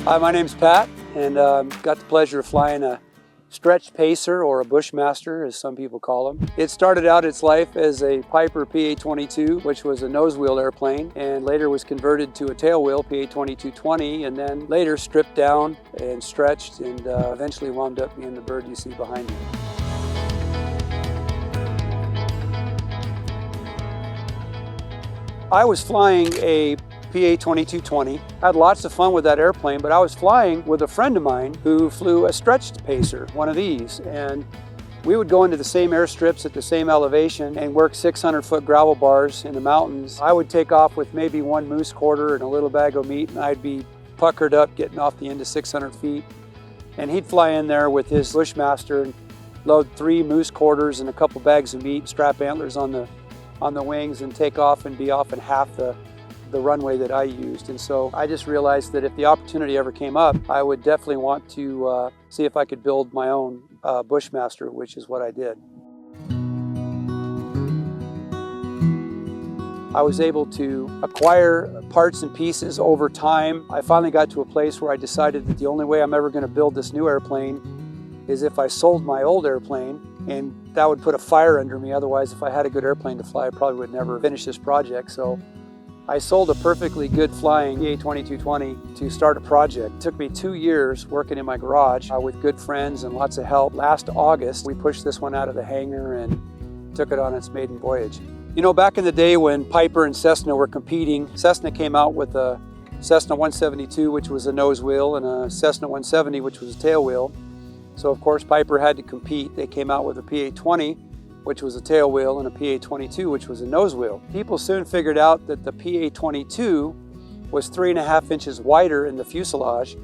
Hi, my name's Pat, and got the pleasure of flying a stretched pacer, or a Bushmaster, as some people call them. It started out its life as a Piper Pa22, which was a nose wheel airplane, and later was converted to a tail wheel, Pa2220, and then later stripped down and stretched, and eventually wound up being the bird you see behind me. I was flying a Pa2220. I had lots of fun with that airplane, but I was flying with a friend of mine who flew a stretched pacer, one of these, and we would go into the same airstrips at the same elevation and work 600-foot gravel bars in the mountains. I would take off with maybe one moose quarter and a little bag of meat, and I'd be puckered up getting off the end of 600 feet. And he'd fly in there with his Bushmaster and load 3 moose quarters and a couple bags of meat, strap antlers on the wings, and take off and be off in half the runway that I used. And so I just realized that if the opportunity ever came up, I would definitely want to see if I could build my own Bushmaster, which is what I did. I was able to acquire parts and pieces over time. I finally got to a place where I decided that the only way I'm ever going to build this new airplane is if I sold my old airplane, and that would put a fire under me. Otherwise, if I had a good airplane to fly, I probably would never finish this project. So I sold a perfectly good flying Pa2220 to start a project. It took me 2 years working in my garage with good friends and lots of help. Last August, we pushed this one out of the hangar and took it on its maiden voyage. You know, back in the day when Piper and Cessna were competing, Cessna came out with a Cessna 172, which was a nose wheel, and a Cessna 170, which was a tail wheel. So of course Piper had to compete. They came out with a Pa20, which was a tail wheel, and a Pa22, which was a nose wheel. People soon figured out that the Pa22 was 3.5 inches wider in the fuselage,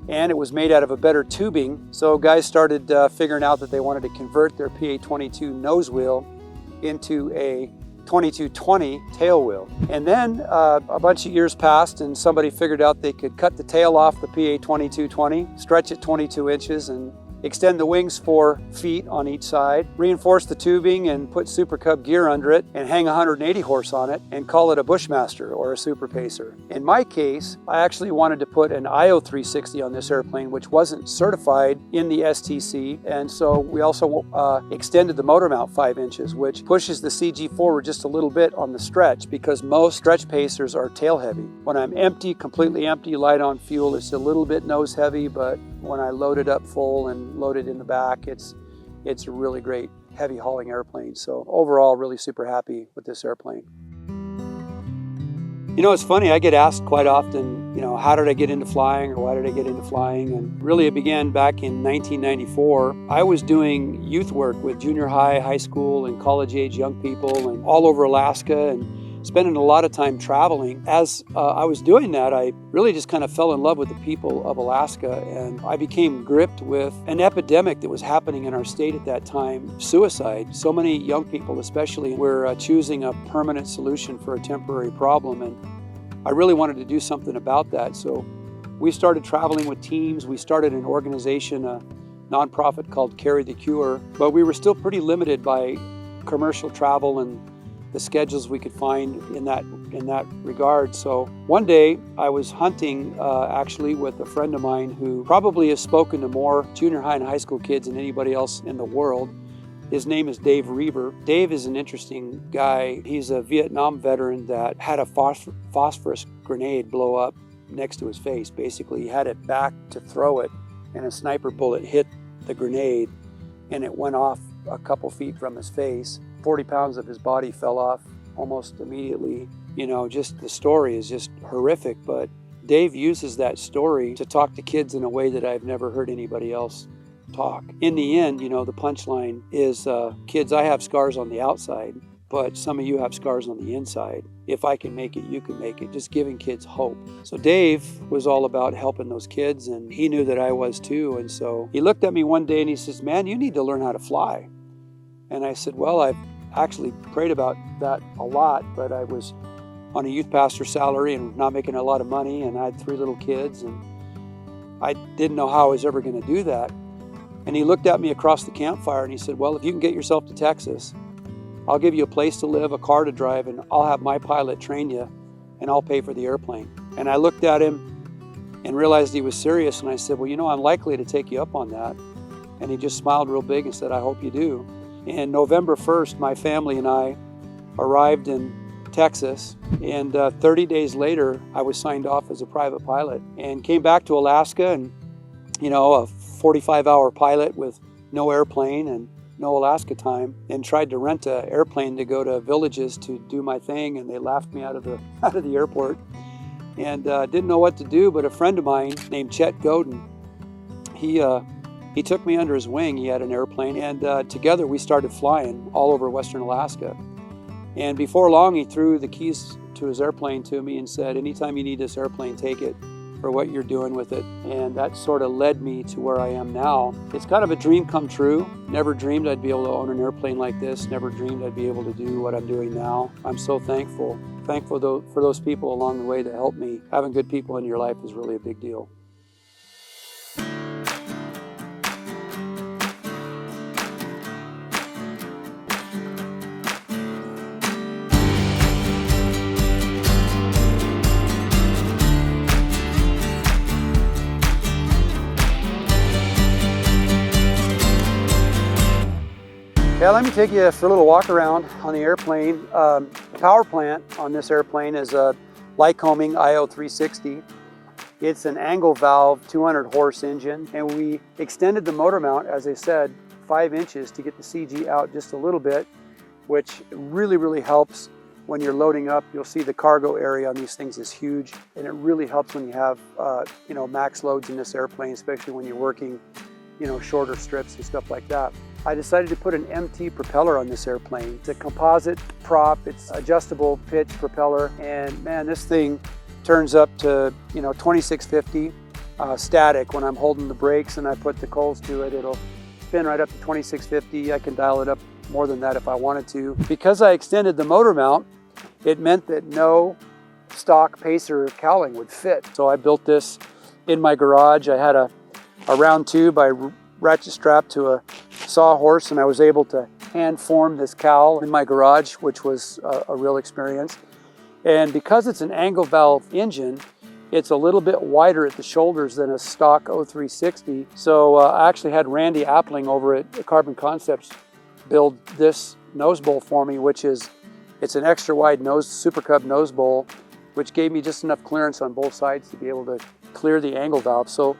and it was made out of a better tubing. So guys started figuring out that they wanted to convert their Pa22 nose wheel into a 2220 tail wheel. And then a bunch of years passed, and somebody figured out they could cut the tail off the Pa2220, stretch it 22 inches, and extend the wings 4 feet on each side, reinforce the tubing and put Super Cub gear under it, and hang 180 horse on it and call it a Bushmaster or a Super Pacer. In my case, I actually wanted to put an IO 360 on this airplane, which wasn't certified in the STC, and so we also extended the motor mount 5 inches, which pushes the CG forward just a little bit on the stretch, because most stretch pacers are tail heavy. When I'm empty, completely empty, light on fuel, it's a little bit nose heavy, but when I load it up full and load it in the back, it's a really great heavy hauling airplane. So overall, really super happy with this airplane. You know, it's funny, I get asked quite often, you know, how did I get into flying, or why did I get into flying? And really it began back in 1994. I was doing youth work with junior high, high school, and college age young people, and all over Alaska, and spending a lot of time traveling. As I was doing that, I really just kind of fell in love with the people of Alaska, and I became gripped with an epidemic that was happening in our state at that time, suicide. So many young people especially were choosing a permanent solution for a temporary problem, and I really wanted to do something about that. So we started traveling with teams. We started an organization, a nonprofit called Carry the Cure, but we were still pretty limited by commercial travel and the schedules we could find in that regard. So one day I was hunting actually with a friend of mine who probably has spoken to more junior high and high school kids than anybody else in the world. His name is Dave Reaver. Dave is an interesting guy. He's a Vietnam veteran that had a phosphorus grenade blow up next to his face. Basically, he had it back to throw it, and a sniper bullet hit the grenade, and it went off a couple feet from his face. 40 pounds of his body fell off almost immediately. You know, just the story is just horrific, but Dave uses that story to talk to kids in a way that I've never heard anybody else talk. In the end, you know, the punchline is, kids, I have scars on the outside, but some of you have scars on the inside. If I can make it, you can make it. Just giving kids hope. So Dave was all about helping those kids, and he knew that I was too. And so he looked at me one day and he says, "Man, you need to learn how to fly." And I said, "Well, I've actually prayed about that a lot, but I was on a youth pastor salary and not making a lot of money, and I had 3 little kids, and I didn't know how I was ever going to do that." And he looked at me across the campfire and he said, "Well, if you can get yourself to Texas, I'll give you a place to live, a car to drive, and I'll have my pilot train you, and I'll pay for the airplane." And I looked at him and realized he was serious. And I said, well, you know, I'm likely to take you up on that. And he just smiled real big and said, I hope you do. And November 1st, my family and I arrived in Texas, and 30 days later, I was signed off as a private pilot and came back to Alaska, and, you know, a 45-hour pilot with no airplane and no Alaska time, and tried to rent an airplane to go to villages to do my thing, and they laughed me out of the airport, and didn't know what to do. But a friend of mine named Chet Godin, he took me under his wing. He had an airplane, and together we started flying all over Western Alaska. And before long, he threw the keys to his airplane to me and said, anytime you need this airplane, take it for what you're doing with it. And that sort of led me to where I am now. It's kind of a dream come true. Never dreamed I'd be able to own an airplane like this. Never dreamed I'd be able to do what I'm doing now. I'm so thankful. Thankful for those people along the way that helped me. Having good people in your life is really a big deal. Yeah, let me take you for a little walk around on the airplane. The power plant on this airplane is a Lycoming IO360. It's an angle valve, 200 horse engine, and we extended the motor mount, as I said, 5 inches to get the CG out just a little bit, which really helps when you're loading up. You'll see the cargo area on these things is huge, and it really helps when you have you know, max loads in this airplane, especially when you're working, you know, shorter strips and stuff like that. I decided to put an MT propeller on this airplane. It's a composite prop, it's adjustable pitch propeller, and man, this thing turns up to, you know, 2650 static. When I'm holding the brakes and I put the coals to it, it'll spin right up to 2650. I can dial it up more than that if I wanted to. Because I extended the motor mount, it meant that no stock Pacer cowling would fit. So I built this in my garage. I had a round tube I ratchet strapped to a sawhorse, and I was able to hand form this cowl in my garage, which was a real experience. And because it's an angle valve engine, it's a little bit wider at the shoulders than a stock 0360. So I actually had Randy Appling over at Carbon Concepts build this nose bowl for me, it's an extra wide Super Cub nose bowl, which gave me just enough clearance on both sides to be able to clear the angle valve. So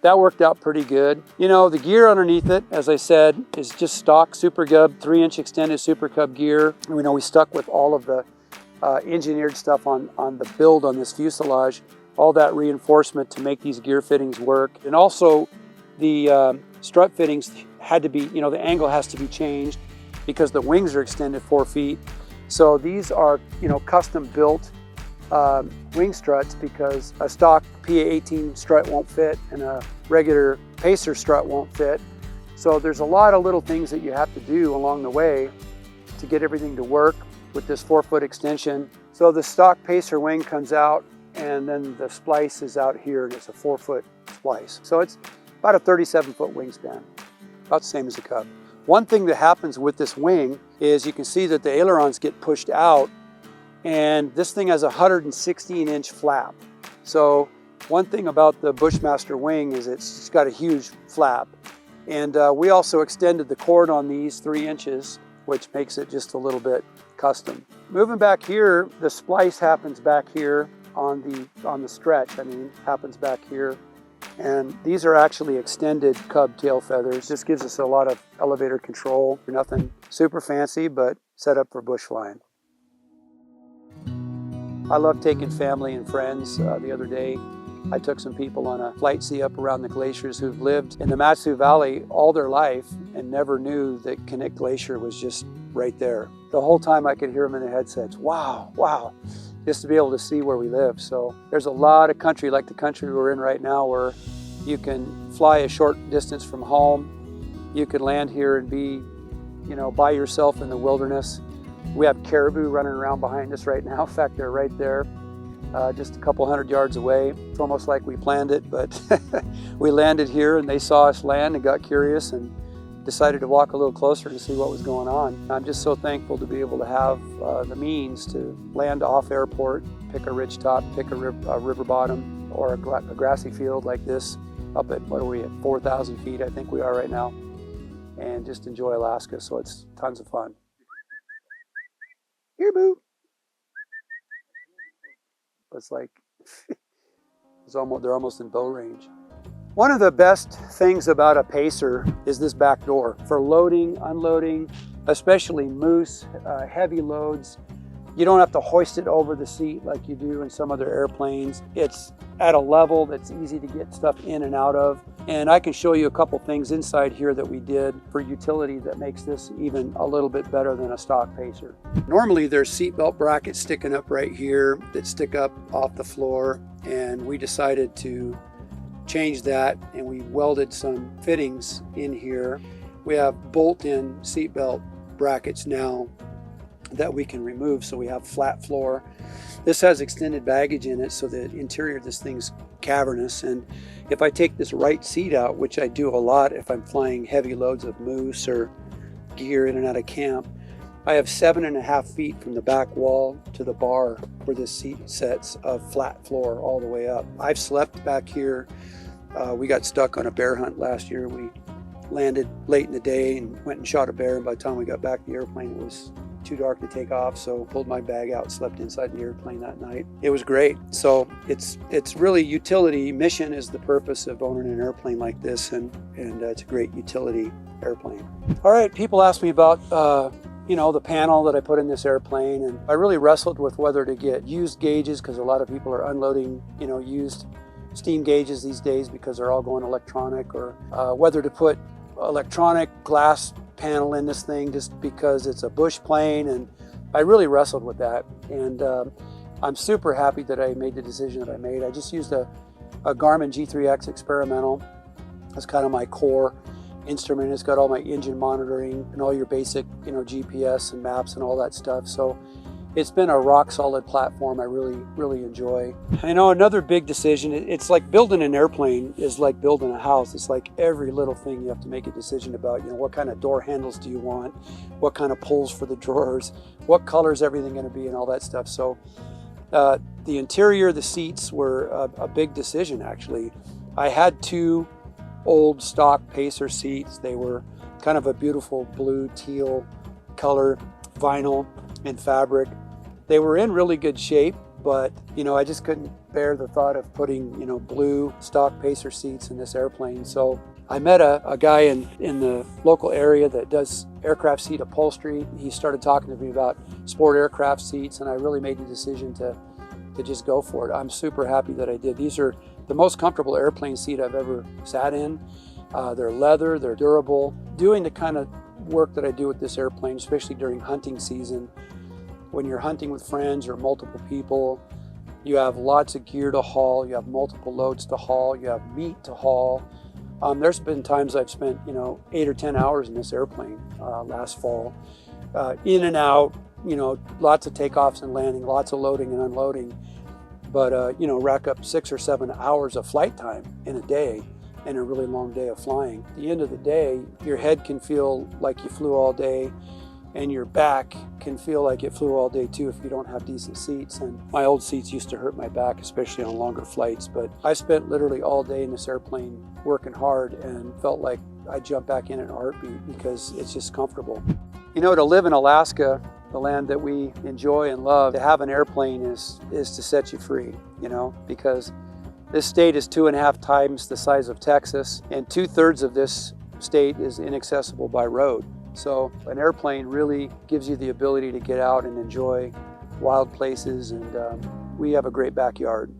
that worked out pretty good. You know, the gear underneath it, as I said, is just stock Super Cub, 3-inch extended Super Cub gear. We know we stuck with all of the engineered stuff on the build on this fuselage, all that reinforcement to make these gear fittings work. And also the strut fittings had to be, you know, the angle has to be changed because the wings are extended 4 feet. So these are, you know, custom built wing struts, because a stock PA18 strut won't fit and a regular Pacer strut won't fit. So there's a lot of little things that you have to do along the way to get everything to work with this 4-foot extension. So the stock Pacer wing comes out, and then the splice is out here, and it's a 4-foot splice. So it's about a 37-foot wingspan, about the same as a Cub. One thing that happens with this wing is you can see that the ailerons get pushed out, and this thing has a 116-inch flap. So one thing about the Bushmaster wing is it's got a huge flap. And we also extended the cord on these 3 inches, which makes it just a little bit custom. Moving back here, the splice happens back here on the stretch, happens back here. And these are actually extended Cub tail feathers. This gives us a lot of elevator control. Nothing super fancy, but set up for bush flying. I love taking family and friends. The other day, I took some people on a flight see up around the glaciers who've lived in the Matsu Valley all their life and never knew that Knik Glacier was just right there. The whole time I could hear them in the headsets, wow, wow, just to be able to see where we live. So there's a lot of country, like the country we're in right now, where you can fly a short distance from home. You can land here and be, you know, by yourself in the wilderness. We have caribou running around behind us right now. In fact, they're right there, just a couple 100 yards away. It's almost like we planned it, but we landed here and they saw us land and got curious and decided to walk a little closer to see what was going on. I'm just so thankful to be able to have the means to land off airport, pick a ridge top, pick a river bottom, or a grassy field like this up at, what are we at, 4,000 feet I think we are right now, and just enjoy Alaska. So it's tons of fun. Here, boo. It's like they're almost in bow range. One of the best things about a pacer is this back door for loading, unloading, especially moose, heavy loads. You don't have to hoist it over the seat like you do in some other airplanes. It's at a level that's easy to get stuff in and out of. And I can show you a couple things inside here that we did for utility that makes this even a little bit better than a stock pacer. Normally there's seatbelt brackets sticking up right here that stick up off the floor, and we decided to change that, and we welded some fittings in here. We have bolt-in seatbelt brackets now that we can remove, so we have flat floor. This has extended baggage in it, so the interior of this thing's cavernous, and if I take this right seat out, which I do a lot if I'm flying heavy loads of moose or gear in and out of camp, I have 7.5 feet from the back wall to the bar where this seat sets of flat floor all the way up. I've slept back here. We got stuck on a bear hunt last year. We landed late in the day and went and shot a bear, and by the time we got back to the airplane, it was too dark to take off, so pulled my bag out, slept inside the airplane that night. It was great. So it's really utility. Mission is the purpose of owning an airplane like this, and it's a great utility airplane. All right, people ask me about the panel that I put in this airplane, and I really wrestled with whether to get used gauges, because a lot of people are unloading used steam gauges these days because they're all going electronic, or whether to put electronic glass panel in this thing just because it's a bush plane. And I really wrestled with that, and I'm super happy that I made the decision that I made. I just used a Garmin G3X experimental. That's kind of my core instrument. It's got all my engine monitoring and all your basic GPS and maps and all that stuff. So it's been a rock solid platform I really enjoy. I know another big decision, it's like building an airplane is like building a house. It's like every little thing you have to make a decision about. What kind of door handles do you want? What kind of pulls for the drawers? What color is everything going to be, and all that stuff. So the interior, the seats were a big decision actually. I had two old stock Pacer seats. They were kind of a beautiful blue teal color, vinyl and fabric. They were in really good shape, but I just couldn't bear the thought of putting blue stock Pacer seats in this airplane. So I met a guy in the local area that does aircraft seat upholstery. He started talking to me about sport aircraft seats, and I really made the decision to just go for it. I'm super happy that I did. These are the most comfortable airplane seat I've ever sat in. They're leather, they're durable. Doing the kind of work that I do with this airplane, especially during hunting season, when you're hunting with friends or multiple people, you have lots of gear to haul, you have multiple loads to haul, you have meat to haul. There's been times I've spent 8 or 10 hours in this airplane last fall, in and out, lots of takeoffs and landing, lots of loading and unloading, but rack up 6 or 7 hours of flight time in a day, and a really long day of flying. At the end of the day, your head can feel like you flew all day, and your back can feel like it flew all day too if you don't have decent seats. And my old seats used to hurt my back, especially on longer flights, but I spent literally all day in this airplane working hard and felt like I'd jump back in a heartbeat because it's just comfortable. To live in Alaska, the land that we enjoy and love, to have an airplane is to set you free, because this state is 2.5 times the size of Texas, and 2/3 of this state is inaccessible by road. So an airplane really gives you the ability to get out and enjoy wild places, and we have a great backyard.